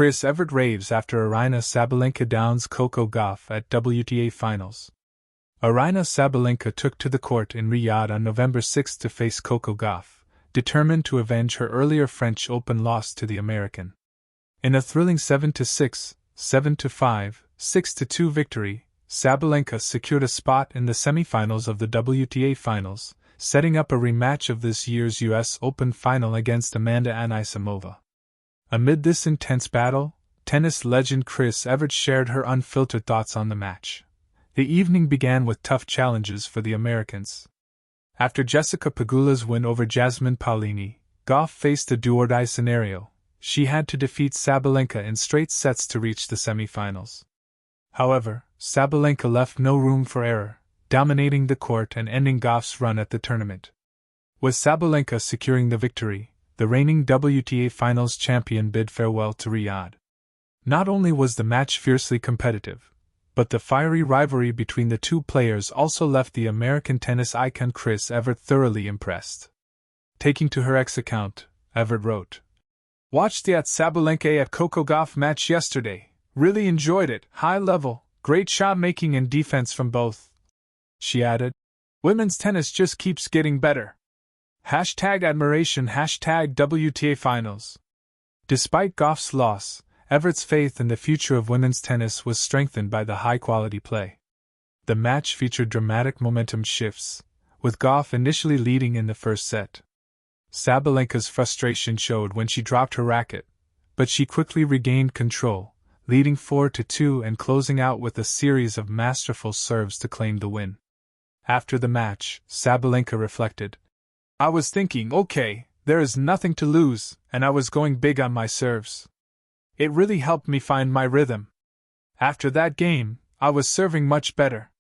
Evert Raves after Aryna Sabalenka downs Coco Gauff at WTA Finals. Aryna Sabalenka took to the court in Riyadh on November 6 to face Coco Gauff, determined to avenge her earlier French Open loss to the American. In a thrilling 7-6, 7-5, 6-2 victory, Sabalenka secured a spot in the semifinals of the WTA Finals, setting up a rematch of this year's US Open final against Amanda Anisimova. Amid this intense battle, tennis legend Evert shared her unfiltered thoughts on the match. The evening began with tough challenges for the Americans. After Jessica Pegula's win over Jasmine Paolini, Gauff faced a do-or-die scenario. She had to defeat Sabalenka in straight sets to reach the semifinals. However, Sabalenka left no room for error, dominating the court and ending Gauff's run at the tournament. With Sabalenka securing the victory, the reigning WTA Finals champion bid farewell to Riyadh. Not only was the match fiercely competitive, but the fiery rivalry between the two players also left the American tennis icon Evert thoroughly impressed. Taking to her X account, Evert wrote, "Watched the Sabalenka at Coco Gauff match yesterday. Really enjoyed it. High level, great shot making and defense from both." She added, "Women's tennis just keeps getting better. #admiration #WTA Finals." Despite Gauff's loss, Evert's faith in the future of women's tennis was strengthened by the high-quality play. The match featured dramatic momentum shifts, with Gauff initially leading in the first set. Sabalenka's frustration showed when she dropped her racket, but she quickly regained control, leading 4-2 and closing out with a series of masterful serves to claim the win. After the match, Sabalenka reflected, "I was thinking, okay, there is nothing to lose, and I was going big on my serves. It really helped me find my rhythm. After that game, I was serving much better.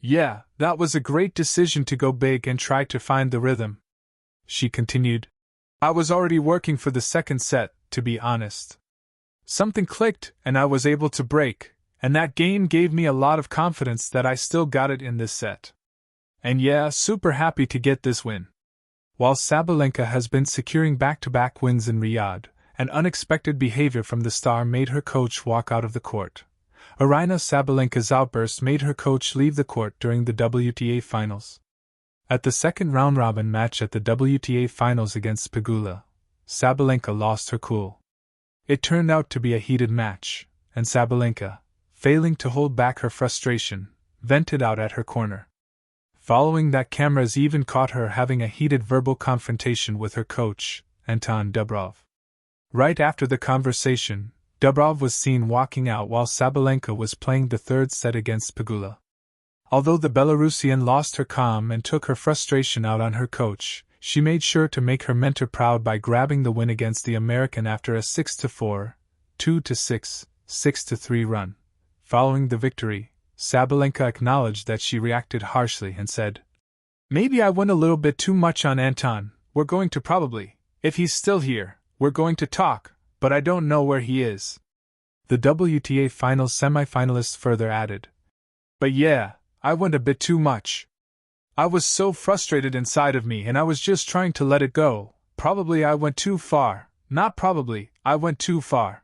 Yeah, that was a great decision to go big and try to find the rhythm." She continued, "I was already working for the second set, to be honest. Something clicked, and I was able to break, and that game gave me a lot of confidence that I still got it in this set. And yeah, super happy to get this win." While Sabalenka has been securing back-to-back wins in Riyadh, an unexpected behavior from the star made her coach walk out of the court. Aryna Sabalenka's outburst made her coach leave the court during the WTA Finals. At the second round-robin match at the WTA Finals against Pegula, Sabalenka lost her cool. It turned out to be a heated match, and Sabalenka, failing to hold back her frustration, vented out at her corner. Following that, cameras even caught her having a heated verbal confrontation with her coach, Anton Dubrov. Right after the conversation, Dubrov was seen walking out while Sabalenka was playing the third set against Pegula. Although the Belarusian lost her calm and took her frustration out on her coach, she made sure to make her mentor proud by grabbing the win against the American after a 6-4, 2-6, 6-3 run. Following the victory, Sabalenka acknowledged that she reacted harshly and said, "Maybe I went a little bit too much on Anton. We're going to probably, if he's still here, we're going to talk, but I don't know where he is." The WTA Finals semifinalists further added, "But yeah, I went a bit too much. I was so frustrated inside of me and I was just trying to let it go. Probably I went too far. Not probably, I went too far."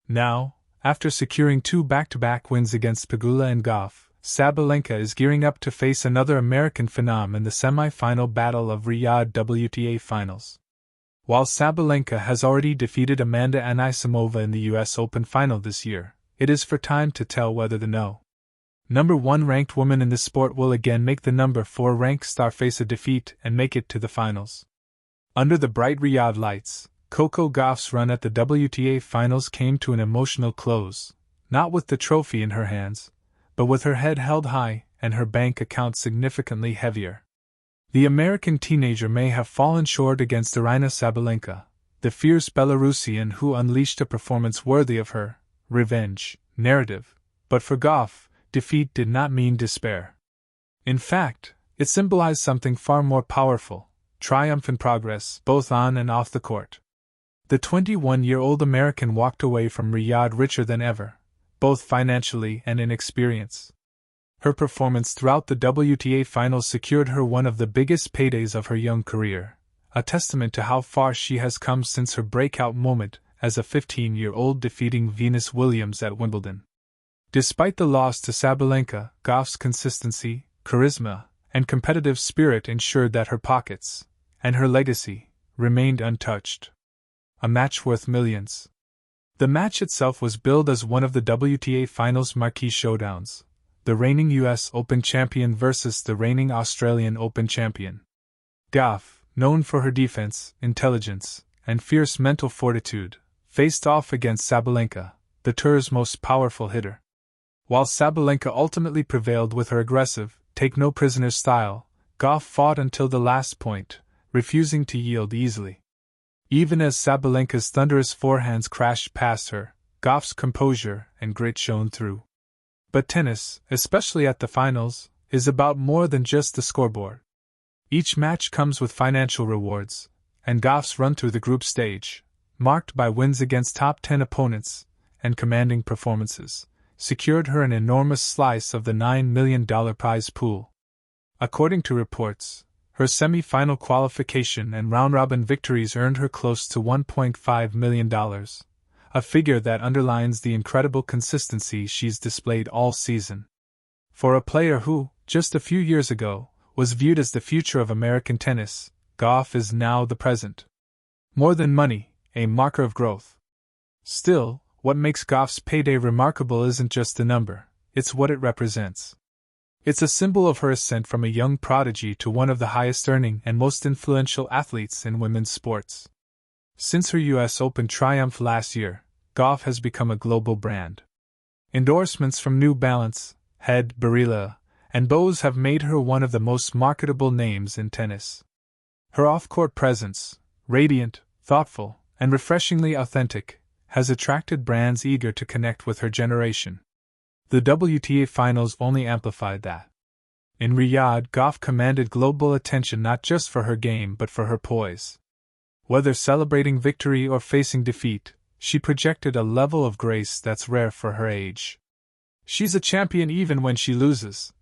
Now, after securing two back-to-back wins against Pegula and Gauff, Sabalenka is gearing up to face another American phenom in the semi-final battle of Riyadh WTA Finals. While Sabalenka has already defeated Amanda Anisimova in the US Open final this year, it is for time to tell whether the number 1 ranked woman in the sport will again make the number 4 ranked star face a defeat and make it to the finals. Under the bright Riyadh lights, Coco Gauff's run at the WTA Finals came to an emotional close, not with the trophy in her hands, but with her head held high and her bank account significantly heavier. The American teenager may have fallen short against Aryna Sabalenka, the fierce Belarusian who unleashed a performance worthy of her revenge narrative, but for Gauff, defeat did not mean despair. In fact, it symbolized something far more powerful: triumph and progress, both on and off the court. The 21-year-old American walked away from Riyadh richer than ever, both financially and in experience. Her performance throughout the WTA Finals secured her one of the biggest paydays of her young career, a testament to how far she has come since her breakout moment as a 15-year-old defeating Venus Williams at Wimbledon. Despite the loss to Sabalenka, Gauff's consistency, charisma, and competitive spirit ensured that her pockets, and her legacy, remained untouched. A match worth millions. The match itself was billed as one of the WTA Finals' marquee showdowns, the reigning US Open champion versus the reigning Australian Open champion. Gauff, known for her defense, intelligence, and fierce mental fortitude, faced off against Sabalenka, the tour's most powerful hitter. While Sabalenka ultimately prevailed with her aggressive, take-no-prisoners style, Gauff fought until the last point, refusing to yield easily. Even as Sabalenka's thunderous forehands crashed past her, Gauff's composure and grit shone through. But tennis, especially at the finals, is about more than just the scoreboard. Each match comes with financial rewards, and Gauff's run through the group stage, marked by wins against top 10 opponents and commanding performances, secured her an enormous slice of the $9 million prize pool. According to reports, her semi-final qualification and round-robin victories earned her close to $1.5 million, a figure that underlines the incredible consistency she's displayed all season. For a player who, just a few years ago, was viewed as the future of American tennis, Gauff is now the present. More than money, a marker of growth. Still, what makes Gauff's payday remarkable isn't just the number, it's what it represents. It's a symbol of her ascent from a young prodigy to one of the highest-earning and most influential athletes in women's sports. Since her US Open triumph last year, Gauff has become a global brand. Endorsements from New Balance, Head, Barilla, and Bose have made her one of the most marketable names in tennis. Her off-court presence, radiant, thoughtful, and refreshingly authentic, has attracted brands eager to connect with her generation. The WTA Finals only amplified that. In Riyadh, Gauff commanded global attention not just for her game but for her poise. Whether celebrating victory or facing defeat, she projected a level of grace that's rare for her age. She's a champion even when she loses,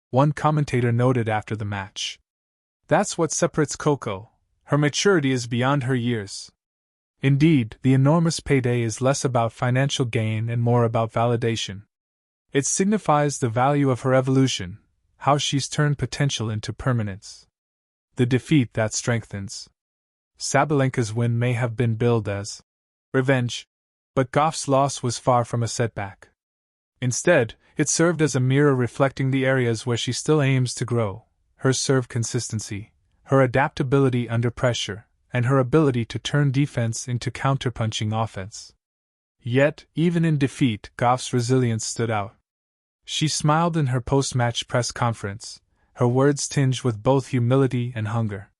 one commentator noted after the match. That's what separates Coco. Her maturity is beyond her years. Indeed, the enormous payday is less about financial gain and more about validation. It signifies the value of her evolution, how she's turned potential into permanence. The defeat that strengthens. Sabalenka's win may have been billed as revenge, but Gauff's loss was far from a setback. Instead, it served as a mirror reflecting the areas where she still aims to grow: her serve consistency, her adaptability under pressure, and her ability to turn defense into counterpunching offense. Yet, even in defeat, Gauff's resilience stood out. She smiled in her post-match press conference, her words tinged with both humility and hunger.